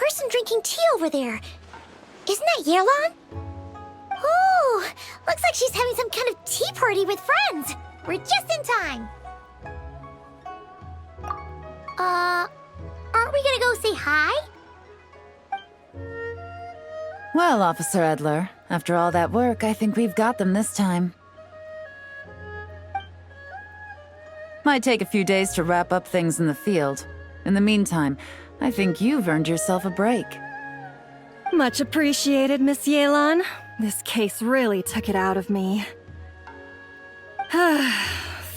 person drinking tea over there. Isn't that Yelan? Oh, looks like she's having some kind of tea party with friends. We're just in time. Aren't we gonna go say hi? Well, Officer Edler, after all that work, I think we've got them this time. Might take a few days to wrap up things in the field. In the meantime, I think you've earned yourself a break. Much appreciated, Miss Yelan. This case really took it out of me.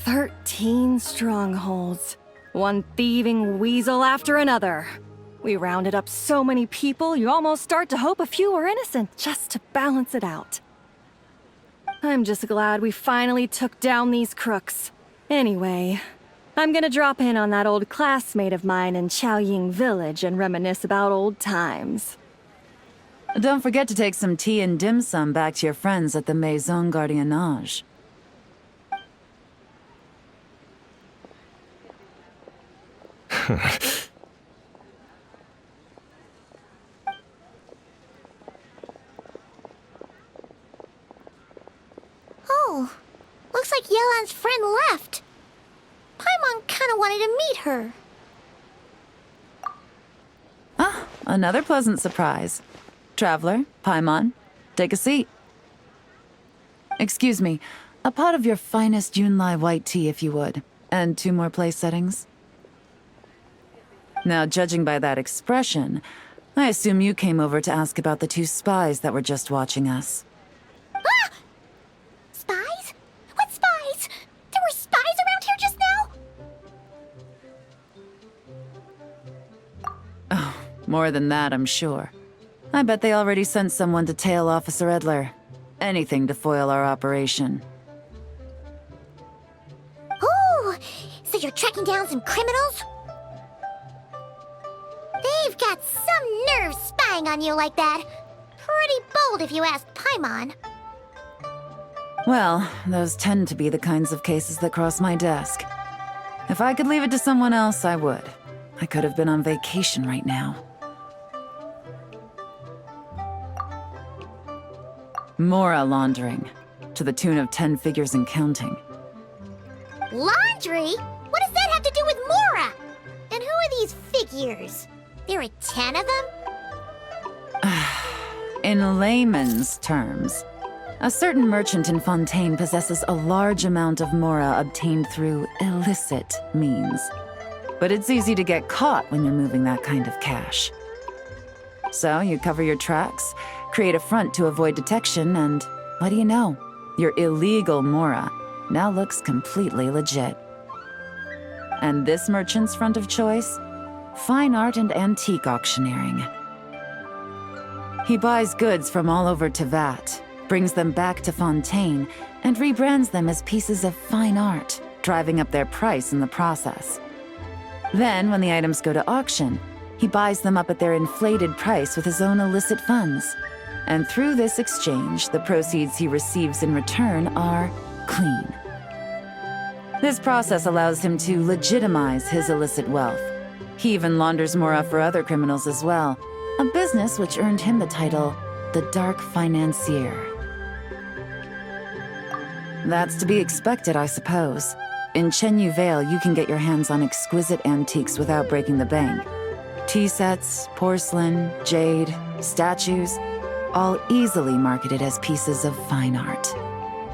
13 strongholds. One thieving weasel after another. We rounded up so many people, you almost start to hope a few were innocent, just to balance it out. I'm just glad we finally took down these crooks. Anyway, I'm gonna drop in on that old classmate of mine in Chaoying Village and reminisce about old times. Don't forget to take some tea and dim sum back to your friends at the Maison Gardiennage. Oh, looks like Yelan's friend left. Paimon kinda wanted to meet her. Ah, another pleasant surprise. Traveler, Paimon, take a seat. Excuse me, a pot of your finest Yunlai white tea if you would, and 2 more place settings. Now, judging by that expression, I assume you came over to ask about the 2 spies that were just watching us. Ah! Spies? What spies? There were spies around here just now? Oh, more than that, I'm sure. I bet they already sent someone to tail Officer Edler. Anything to foil our operation. Oh, so you're tracking down some criminals? They've got some nerve spying on you like that. Pretty bold if you ask Paimon. Well, those tend to be the kinds of cases that cross my desk. If I could leave it to someone else, I would. I could have been on vacation right now. Mora laundering, to the tune of 10 figures and counting. Laundry? What does that have to do with Mora? And who are these figures? There are 10 of them? In layman's terms, a certain merchant in Fontaine possesses a large amount of Mora obtained through illicit means. But it's easy to get caught when you're moving that kind of cash. So you cover your tracks, create a front to avoid detection, and what do you know? Your illegal Mora now looks completely legit. And this merchant's front of choice? Fine art and antique auctioneering. He buys goods from all over Tevat, brings them back to Fontaine, and rebrands them as pieces of fine art, driving up their price in the process. Then, when the items go to auction, he buys them up at their inflated price with his own illicit funds. And through this exchange, the proceeds he receives in return are clean. This process allows him to legitimize his illicit wealth. He even launders Mora for other criminals as well, a business which earned him the title, the Dark Financier. That's to be expected, I suppose. In Chenyu Vale, you can get your hands on exquisite antiques without breaking the bank. Tea sets, porcelain, jade, statues, all easily marketed as pieces of fine art.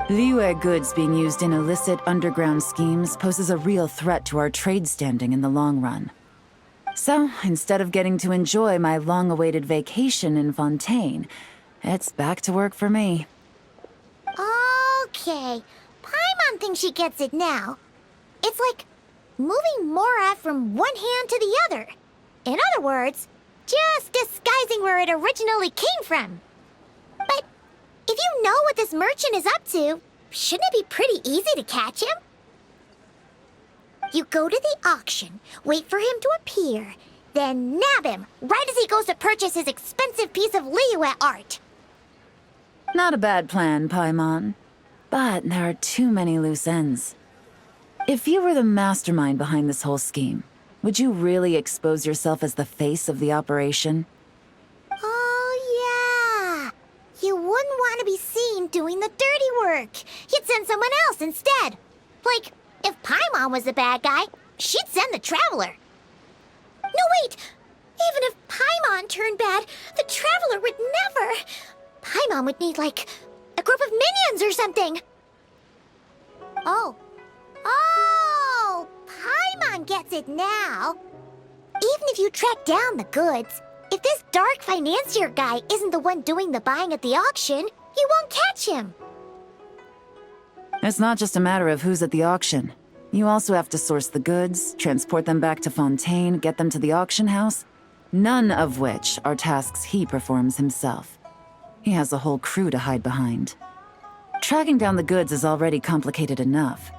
Liyue goods being used in illicit underground schemes poses a real threat to our trade standing in the long run. So, instead of getting to enjoy my long-awaited vacation in Fontaine, it's back to work for me. Okay, Paimon thinks she gets it now. It's like moving Mora from one hand to the other. In other words, just disguising where it originally came from. But if you know what this merchant is up to, shouldn't it be pretty easy to catch him? You go to the auction, wait for him to appear, then nab him right as he goes to purchase his expensive piece of Liyue art. Not a bad plan, Paimon. But there are too many loose ends. If you were the mastermind behind this whole scheme, would you really expose yourself as the face of the operation? want to be seen doing the dirty work. He'd send someone else instead. Like, if Paimon was the bad guy, she'd send the Traveler. No, wait! Even if Paimon turned bad, the Traveler would never. Paimon would need, like, a group of minions or something. Oh. Oh! Paimon gets it now. Even if you track down the goods, if this dark financier guy isn't the one doing the buying at the auction, you won't catch him. It's not just a matter of who's at the auction. You also have to source the goods, transport them back to Fontaine, get them to the auction house, none of which are tasks he performs himself. He has a whole crew to hide behind. Tracking down the goods is already complicated enough.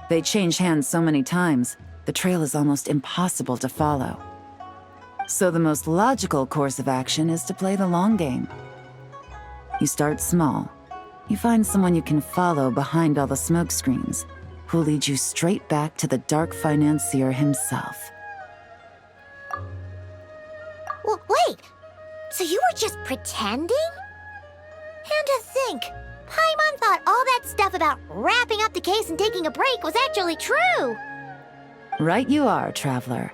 They change hands so many times, the trail is almost impossible to follow. So the most logical course of action is to play the long game. You start small. You find someone you can follow behind all the smoke screens, who'll lead you straight back to the dark financier himself. Well, wait! So you were just pretending? And to think, Paimon thought all that stuff about wrapping up the case and taking a break was actually true! Right you are, Traveler.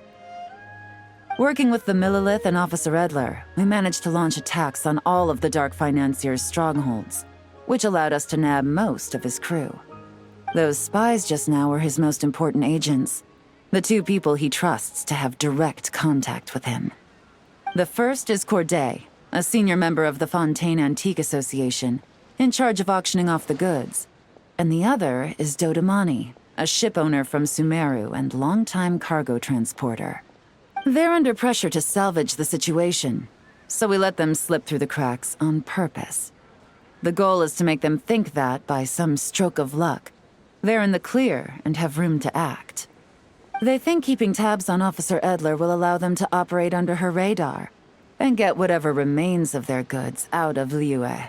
Working with the Millilith and Officer Edler, we managed to launch attacks on all of the Dark Financier's strongholds, which allowed us to nab most of his crew. Those spies just now were his most important agents, the two people he trusts to have direct contact with him. The first is Corday, a senior member of the Fontaine Antique Association, in charge of auctioning off the goods. And the other is Dodamani, a ship owner from Sumeru and longtime cargo transporter. They're under pressure to salvage the situation, so we let them slip through the cracks on purpose. The goal is to make them think that, by some stroke of luck, they're in the clear and have room to act. They think keeping tabs on Officer Edler will allow them to operate under her radar and get whatever remains of their goods out of Liyue.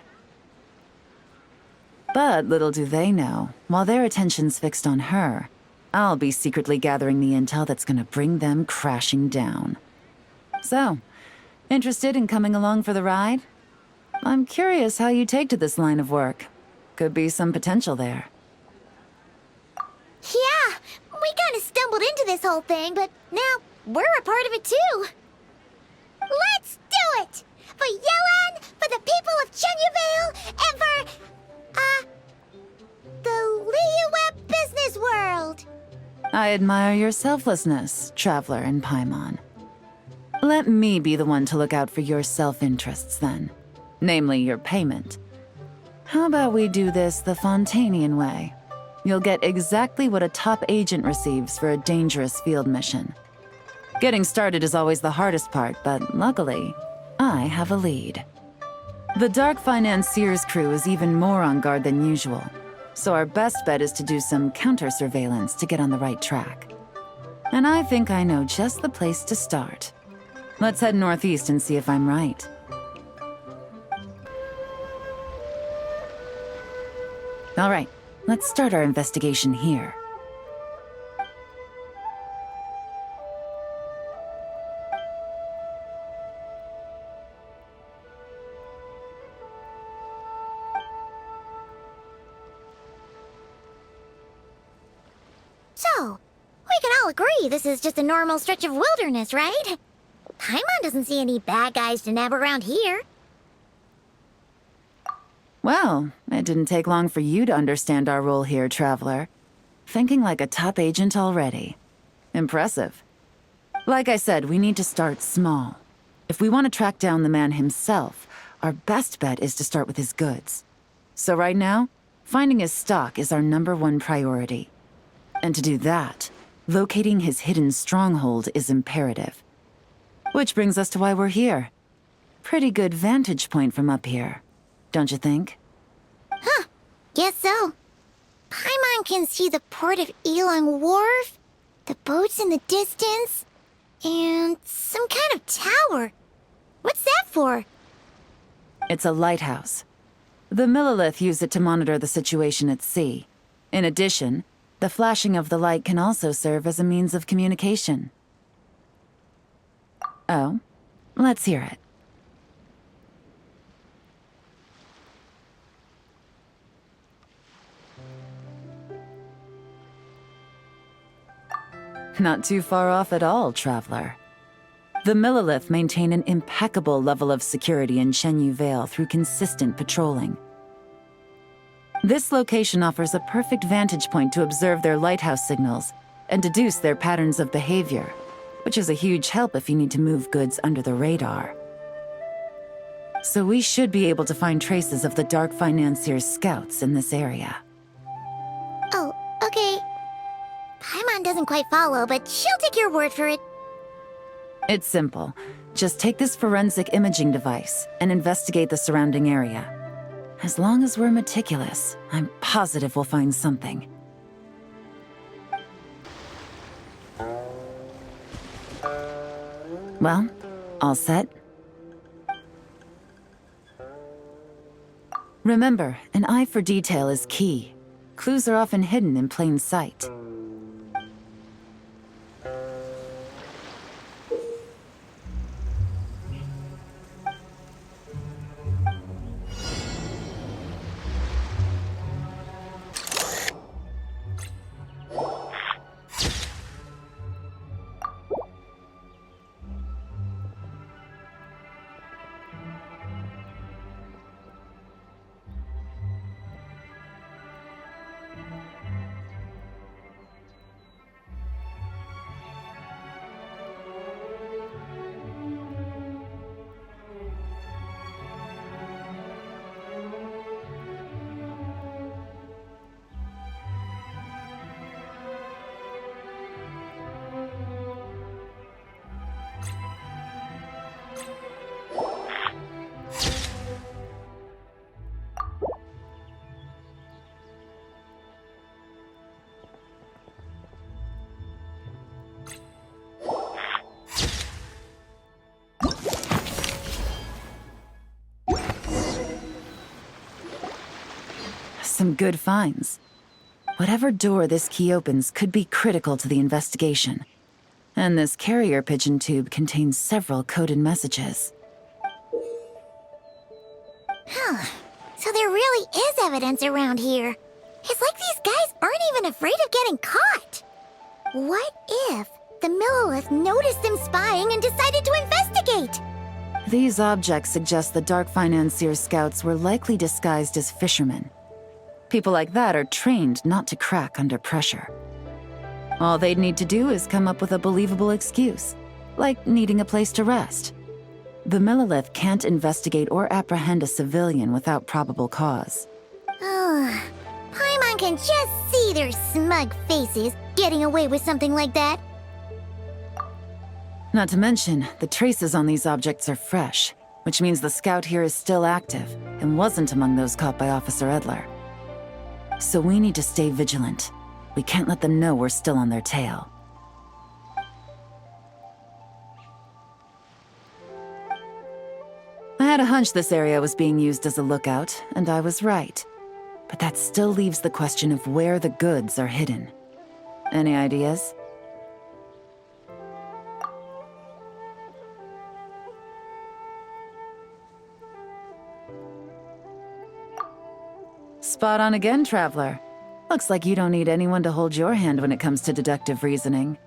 But little do they know, while their attention's fixed on her, I'll be secretly gathering the intel that's gonna bring them crashing down. So, interested in coming along for the ride? I'm curious how you take to this line of work. Could be some potential there. Yeah, we kinda stumbled into this whole thing, but now we're a part of it too. Let's do it! For Yelan, for the people of Chenyavale, and for, the Liyue business world! I admire your selflessness, Traveler and Paimon. Let me be the one to look out for your self-interests then. Namely, your payment. How about we do this the Fontainian way? You'll get exactly what a top agent receives for a dangerous field mission. Getting started is always the hardest part, but luckily, I have a lead. The Dark Financier's crew is even more on guard than usual, so our best bet is to do some counter-surveillance to get on the right track. And I think I know just the place to start. Let's head northeast and see if I'm right. All right, let's start our investigation here. So, we can all agree this is just a normal stretch of wilderness, right? Paimon doesn't see any bad guys to nab around here. Well, it didn't take long for you to understand our role here, Traveler. Thinking like a top agent already. Impressive. Like I said, we need to start small. If we want to track down the man himself, our best bet is to start with his goods. So right now, finding his stock is our #1 priority. And to do that, locating his hidden stronghold is imperative. Which brings us to why we're here. Pretty good vantage point from up here, don't you think? Huh, guess so. Paimon can see the port of Yilong Wharf, the boats in the distance, and some kind of tower. What's that for? It's a lighthouse. The Millilith use it to monitor the situation at sea. In addition, the flashing of the light can also serve as a means of communication. Oh, let's hear it. Not too far off at all, traveler. The Millelith maintain an impeccable level of security in Shenyu Vale through consistent patrolling. This location offers a perfect vantage point to observe their lighthouse signals and deduce their patterns of behavior, which is a huge help if you need to move goods under the radar. So we should be able to find traces of the Dark Financier's scouts in this area. Oh, okay. Paimon doesn't quite follow, but she'll take your word for it. It's simple. Just take this forensic imaging device and investigate the surrounding area. As long as we're meticulous, I'm positive we'll find something. Well, all set? Remember, an eye for detail is key. Clues are often hidden in plain sight. Some good finds. Whatever door this key opens could be critical to the investigation. And this carrier pigeon tube contains several coded messages. So there really is evidence around here. It's like these guys aren't even afraid of getting caught. What if the Millelith noticed them spying and decided to investigate? These objects suggest the Dark Financier scouts were likely disguised as fishermen. People like that are trained not to crack under pressure. All they'd need to do is come up with a believable excuse, like needing a place to rest. The Millelith can't investigate or apprehend a civilian without probable cause. Paimon can just see their smug faces getting away with something like that. Not to mention, the traces on these objects are fresh, which means the scout here is still active and wasn't among those caught by Officer Edler. So we need to stay vigilant. We can't let them know we're still on their tail. I had a hunch this area was being used as a lookout, and I was right. But that still leaves the question of where the goods are hidden. Any ideas? Spot on again, traveler. Looks like you don't need anyone to hold your hand when it comes to deductive reasoning.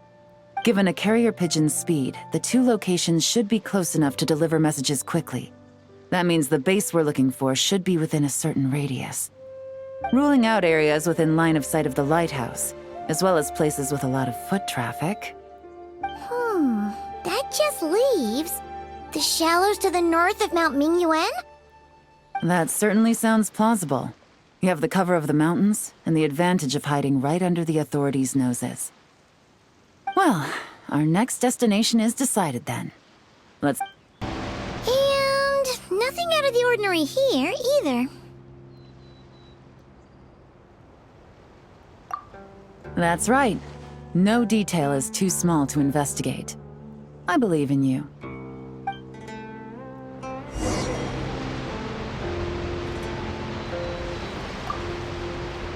Given a carrier pigeon's speed, the two locations should be close enough to deliver messages quickly. That means the base we're looking for should be within a certain radius. Ruling out areas within line of sight of the lighthouse, as well as places with a lot of foot traffic. That just leaves the shallows to the north of Mount Mingyuan? That certainly sounds plausible. You have the cover of the mountains, and the advantage of hiding right under the authorities' noses. Well, our next destination is decided then. Let's... And nothing out of the ordinary here, either. That's right. No detail is too small to investigate. I believe in you.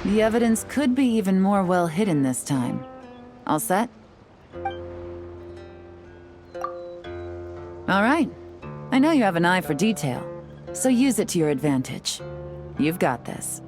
The evidence could be even more well hidden this time. All set? All right. I know you have an eye for detail, so use it to your advantage. You've got this.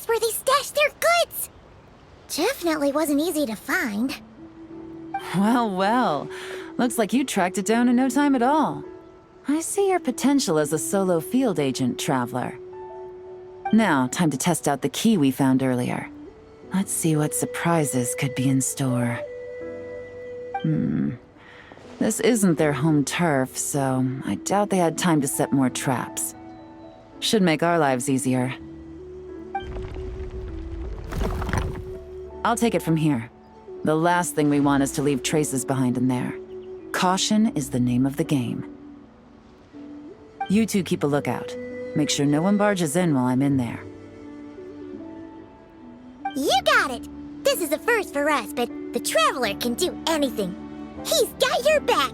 place where they stashed their goods. Definitely wasn't easy to find. Well, well. Looks like you tracked it down in no time at all. I see your potential as a solo field agent, Traveler. Now, time to test out the key we found earlier. Let's see what surprises could be in store. This isn't their home turf, so I doubt they had time to set more traps. Should make our lives easier. I'll take it from here. The last thing we want is to leave traces behind in there. Caution is the name of the game. You two keep a lookout. Make sure no one barges in while I'm in there. You got it! This is a first for us, but the Traveler can do anything. He's got your back!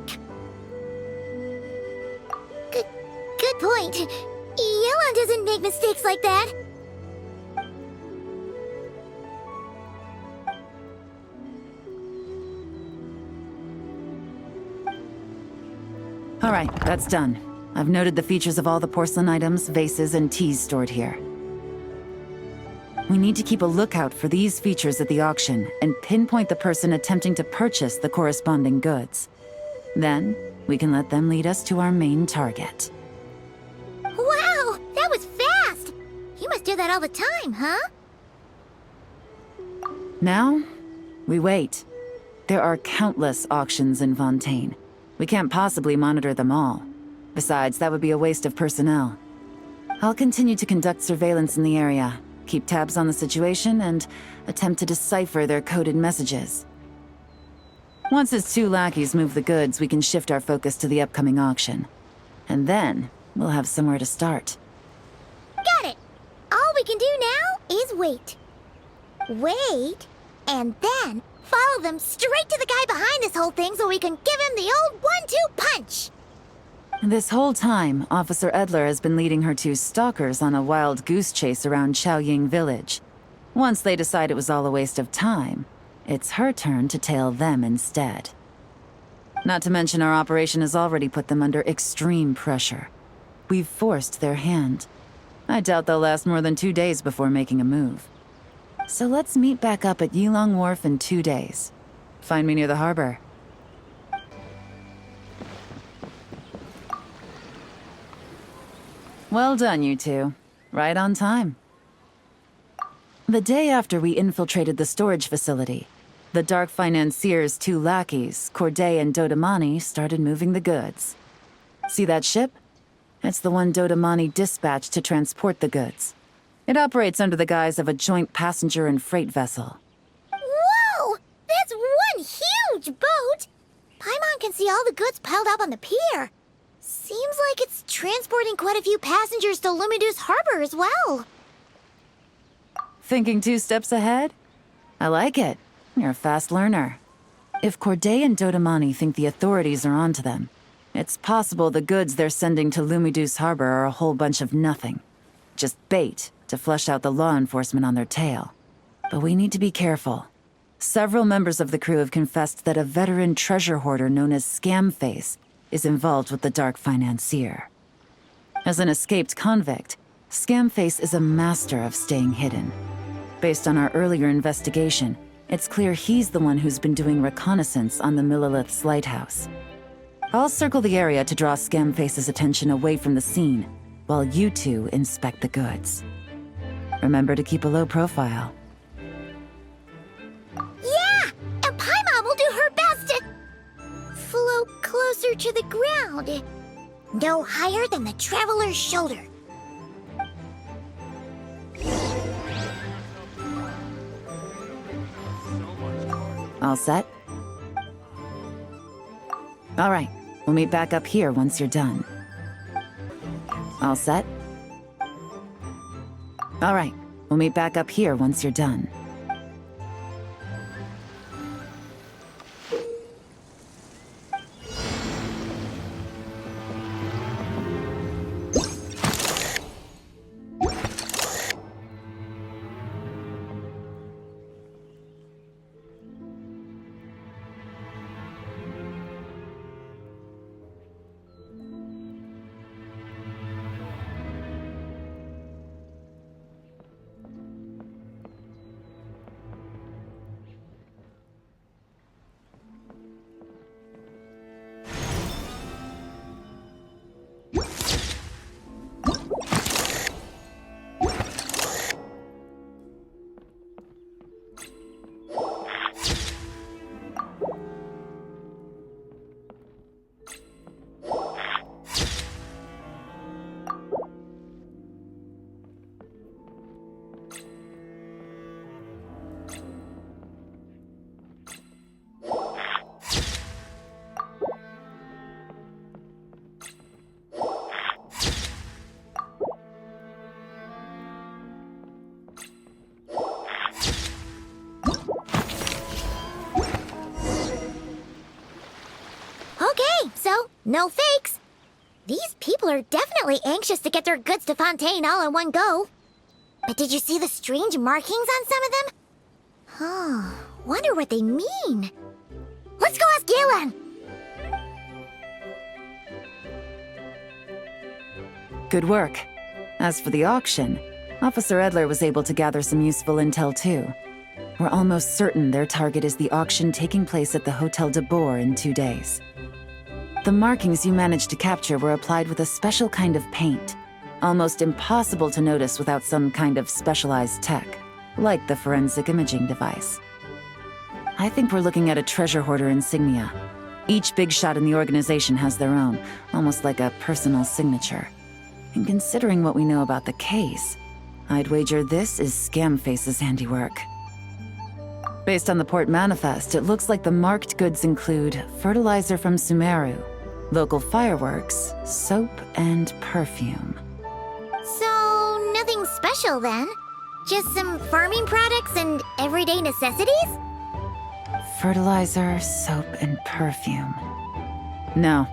Good point. Yelan doesn't make mistakes like that. All right, that's done. I've noted the features of all the porcelain items, vases, and teas stored here. We need to keep a lookout for these features at the auction and pinpoint the person attempting to purchase the corresponding goods. Then, we can let them lead us to our main target. Wow, that was fast! You must do that all the time, huh? Now, we wait. There are countless auctions in Fontaine. We can't possibly monitor them all. Besides, that would be a waste of personnel. I'll continue to conduct surveillance in the area, keep tabs on the situation, and attempt to decipher their coded messages. Once his two lackeys move the goods, we can shift our focus to the upcoming auction. And then, we'll have somewhere to start. Got it! All we can do now is wait. Wait, and then follow them straight to the guy behind this whole thing so we can give him the old 1-2 punch! This whole time, Officer Edler has been leading her two stalkers on a wild goose chase around Chaoying Village. Once they decide it was all a waste of time, it's her turn to tail them instead. Not to mention our operation has already put them under extreme pressure. We've forced their hand. I doubt they'll last more than 2 days before making a move. So let's meet back up at Yilong Wharf in 2 days. Find me near the harbor. Well done, you two. Right on time. The day after we infiltrated the storage facility, the Dark Financier's two lackeys, Corday and Dodamani, started moving the goods. See that ship? It's the one Dodamani dispatched to transport the goods. It operates under the guise of a joint passenger and freight vessel. Whoa! That's one huge boat! Paimon can see all the goods piled up on the pier. Seems like it's transporting quite a few passengers to Lumidus Harbor as well. Thinking 2 steps ahead? I like it. You're a fast learner. If Corday and Dodamani think the authorities are onto them, it's possible the goods they're sending to Lumidus Harbor are a whole bunch of nothing. Just bait to flush out the law enforcement on their tail. But we need to be careful. Several members of the crew have confessed that a veteran treasure hoarder known as Scamface is involved with the Dark Financier. As an escaped convict, Scamface is a master of staying hidden. Based on our earlier investigation, it's clear he's the one who's been doing reconnaissance on the Millilith's lighthouse. I'll circle the area to draw Scamface's attention away from the scene, while you two inspect the goods. Remember to keep a low profile. Yeah! And Paimon will do her best to float closer to the ground. No higher than the Traveler's shoulder. All set? All right, we'll meet back up here once you're done. All set? All right, we'll meet back up here once you're done. No fakes. These people are definitely anxious to get their goods to Fontaine all in one go. But did you see the strange markings on some of them? Oh, wonder what they mean. Let's go ask Yelan! Good work. As for the auction, Officer Edler was able to gather some useful intel too. We're almost certain their target is the auction taking place at the Hotel de Boer in 2 days. The markings you managed to capture were applied with a special kind of paint, almost impossible to notice without some kind of specialized tech, like the forensic imaging device. I think we're looking at a treasure hoarder insignia. Each big shot in the organization has their own, almost like a personal signature. And considering what we know about the case, I'd wager this is Scamface's handiwork. Based on the port manifest, it looks like the marked goods include fertilizer from Sumeru, local fireworks, soap, and perfume. So, nothing special then? Just some farming products and everyday necessities? Fertilizer, soap, and perfume. No,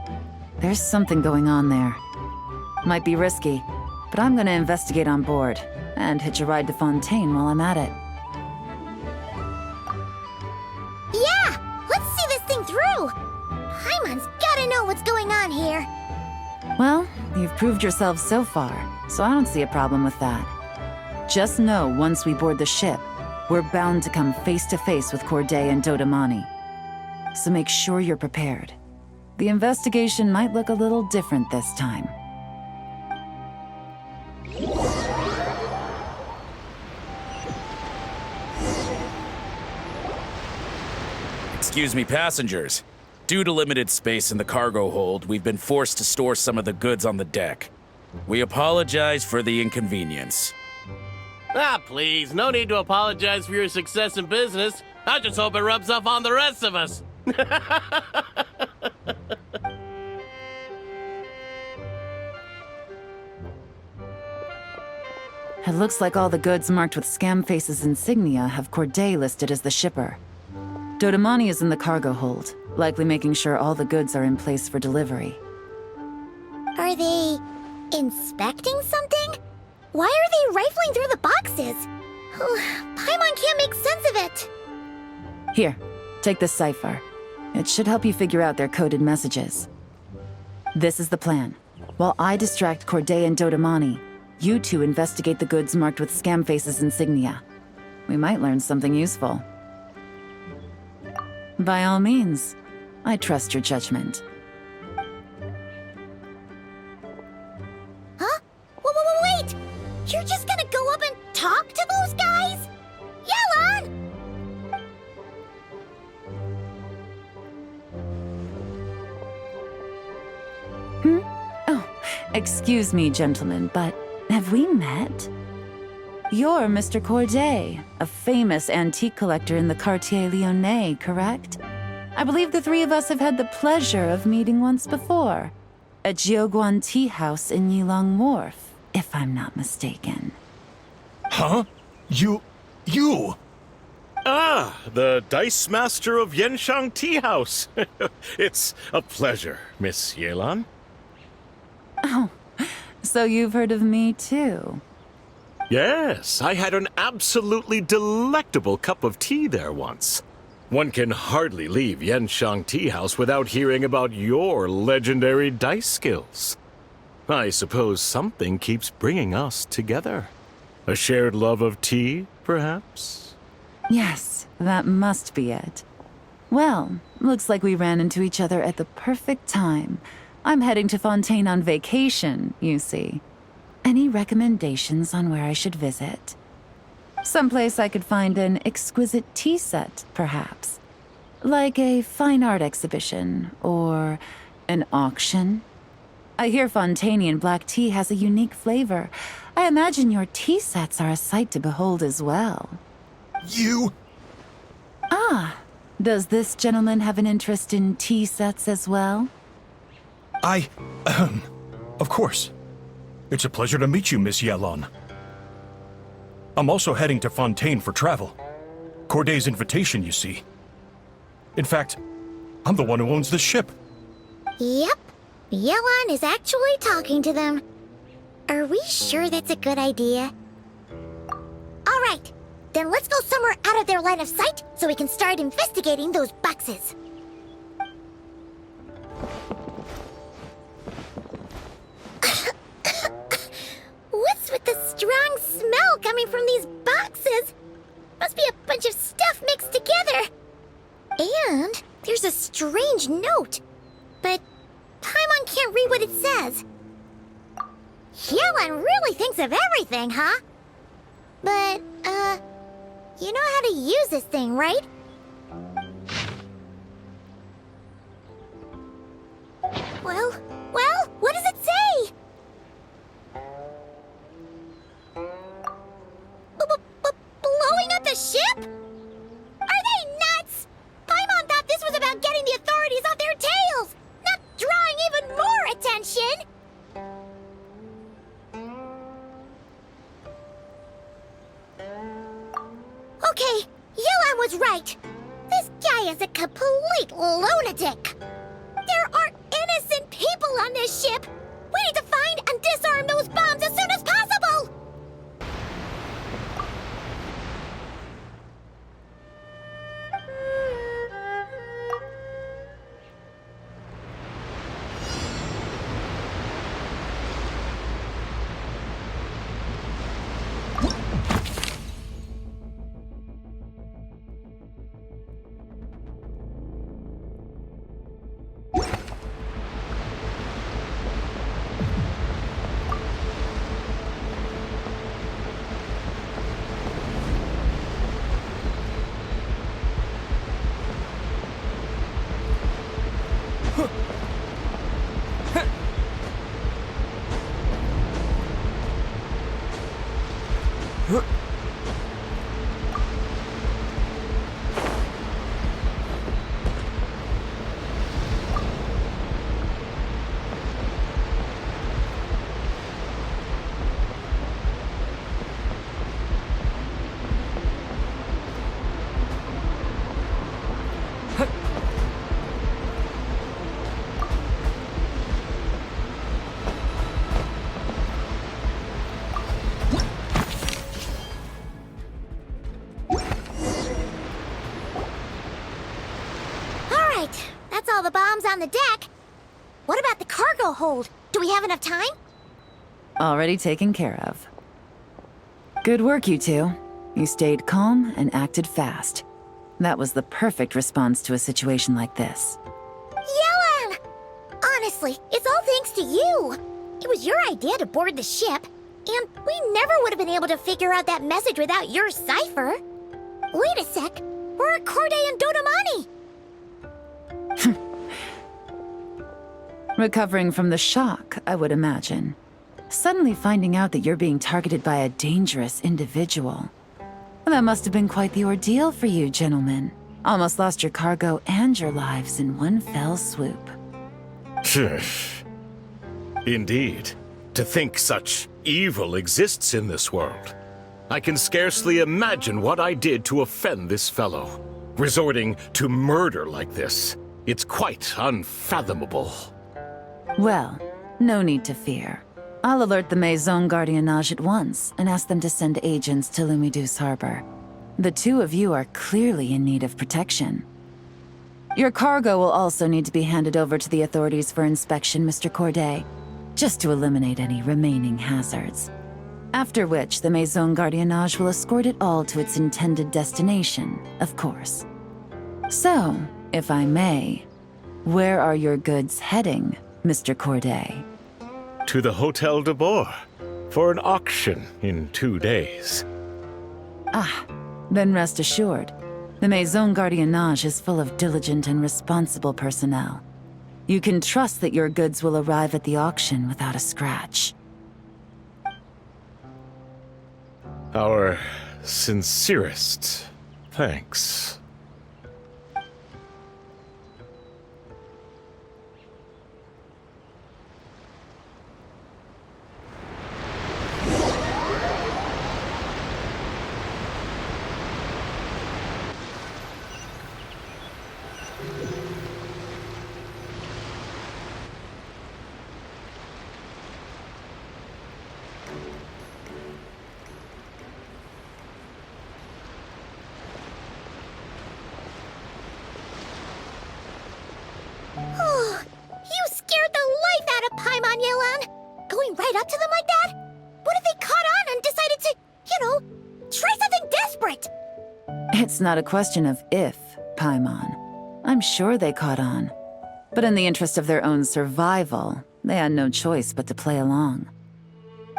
there's something going on there. Might be risky, but I'm gonna investigate on board, and hitch a ride to Fontaine while I'm at it. Yeah! Let's see this thing through! Paimon's gotta know what's going on here. Well, you've proved yourself so far, so I don't see a problem with that. Just know once we board the ship, we're bound to come face to face with Corday and Dodamani. So make sure you're prepared. The investigation might look a little different this time. Excuse me, passengers. Due to limited space in the cargo hold, we've been forced to store some of the goods on the deck. We apologize for the inconvenience. Ah, please, no need to apologize for your success in business. I just hope it rubs off on the rest of us. It looks like all the goods marked with Scamface's insignia have Corday listed as the shipper. Dodamani is in the cargo hold, likely making sure all the goods are in place for delivery. Are they inspecting something? Why are they rifling through the boxes? Paimon can't make sense of it. Here, take this cipher. It should help you figure out their coded messages. This is the plan. While I distract Corday and Dodamani, you two investigate the goods marked with Scamface's insignia. We might learn something useful. By all means, I trust your judgment. Huh? Wait! You're just gonna go up and talk to those guys? Yelan! Oh, excuse me, gentlemen, but have we met? You're Mr. Corday, a famous antique collector in the Quartier Lyonnais, correct? I believe the three of us have had the pleasure of meeting once before, at Jiuguan Tea House in Yilong Wharf, if I'm not mistaken. Huh? You... Ah, the Dice Master of Yenshang Tea House. It's a pleasure, Miss Yelan. Oh, so you've heard of me too? Yes, I had an absolutely delectable cup of tea there once. One can hardly leave Yenshang Tea House without hearing about your legendary dice skills. I suppose something keeps bringing us together. A shared love of tea, perhaps? Yes, that must be it. Well, looks like we ran into each other at the perfect time. I'm heading to Fontaine on vacation, you see. Any recommendations on where I should visit? Someplace I could find an exquisite tea set, perhaps. Like a fine art exhibition, or an auction. I hear Fontainian black tea has a unique flavor. I imagine your tea sets are a sight to behold as well. You... Ah, does this gentleman have an interest in tea sets as well? Of course. It's a pleasure to meet you, Miss Yelan. I'm also heading to Fontaine for travel. Corday's invitation, you see. In fact, I'm the one who owns the ship. Yep, Yelan is actually talking to them. Are we sure that's a good idea? All right, then let's go somewhere out of their line of sight so we can start investigating those boxes. What's with the strong smell coming from these boxes? Must be a bunch of stuff mixed together. And there's a strange note, but Paimon can't read what it says. Yelan really thinks of everything, huh? But, you know how to use this thing, right? Well, what does it say? Blowing up the ship? Are they nuts? Paimon thought this was about getting the authorities off their tails, not drawing even more attention. Okay, Yelan was right. This guy is a complete lunatic. There are innocent people on this ship. We need to find and disarm those bombs as soon as possible. That's all the bombs on the deck. What about the cargo hold? Do we have enough time? Already taken care of. Good work, you two. You stayed calm and acted fast. That was the perfect response to a situation like this. Yelan! Honestly, it's all thanks to you. It was your idea to board the ship, and we never would have been able to figure out that message without your cipher. Wait a sec. Where are Corday and Dodamani? Recovering from the shock, I would imagine. Suddenly finding out that you're being targeted by a dangerous individual. That must have been quite the ordeal for you, gentlemen. Almost lost your cargo and your lives in one fell swoop. Indeed. To think such evil exists in this world. I can scarcely imagine what I did to offend this fellow. Resorting to murder like this. It's quite unfathomable. Well, no need to fear. I'll alert the Maison Gardiennage at once and ask them to send agents to Lumidus Harbor. The two of you are clearly in need of protection. Your cargo will also need to be handed over to the authorities for inspection, Mr. Corday, just to eliminate any remaining hazards. After which, the Maison Gardiennage will escort it all to its intended destination, of course. So, if I may, where are your goods heading, Mr. Corday? To the Hotel de Boer for an auction in 2 days. Ah, then rest assured. The Maison Gardiennage is full of diligent and responsible personnel. You can trust that your goods will arrive at the auction without a scratch. Our sincerest thanks. they caught on and decided to, try something desperate. It's not a question of if, Paimon. I'm sure they caught on. But in the interest of their own survival, they had no choice but to play along.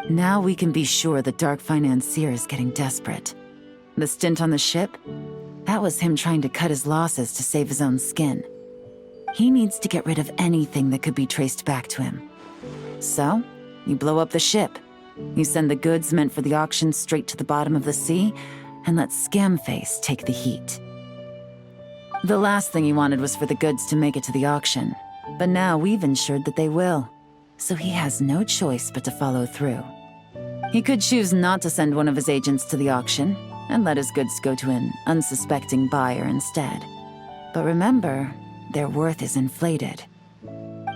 Now we can be sure the Dark Financier is getting desperate. The stint on the ship? That was him trying to cut his losses to save his own skin. He needs to get rid of anything that could be traced back to him. So, you blow up the ship. You send the goods meant for the auction straight to the bottom of the sea, and let Scamface take the heat. The last thing he wanted was for the goods to make it to the auction, but now we've ensured that they will, so he has no choice but to follow through. He could choose not to send one of his agents to the auction, and let his goods go to an unsuspecting buyer instead. But remember, their worth is inflated.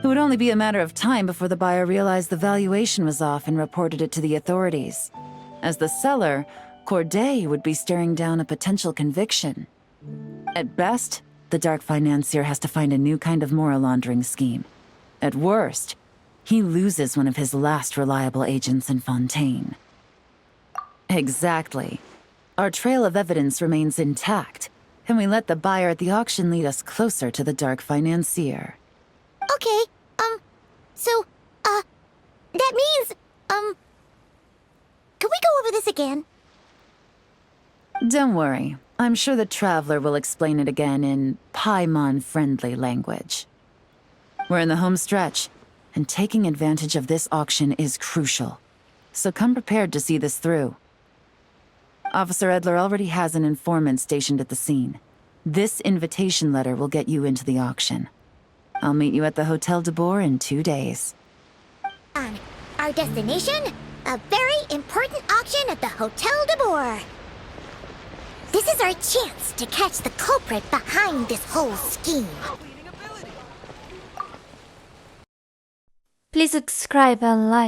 It would only be a matter of time before the buyer realized the valuation was off and reported it to the authorities. As the seller, Corday would be staring down a potential conviction. At best, the Dark Financier has to find a new kind of moral laundering scheme. At worst, he loses one of his last reliable agents in Fontaine. Exactly. Our trail of evidence remains intact, and we let the buyer at the auction lead us closer to the Dark Financier. Okay, that means, can we go over this again? Don't worry. I'm sure the Traveler will explain it again in Paimon-friendly language. We're in the home stretch, and taking advantage of this auction is crucial. So come prepared to see this through. Officer Edler already has an informant stationed at the scene. This invitation letter will get you into the auction. I'll meet you at the Hotel de Boer in 2 days. Our destination? A very important auction at the Hotel de Boer. This is our chance to catch the culprit behind this whole scheme. Please subscribe and like.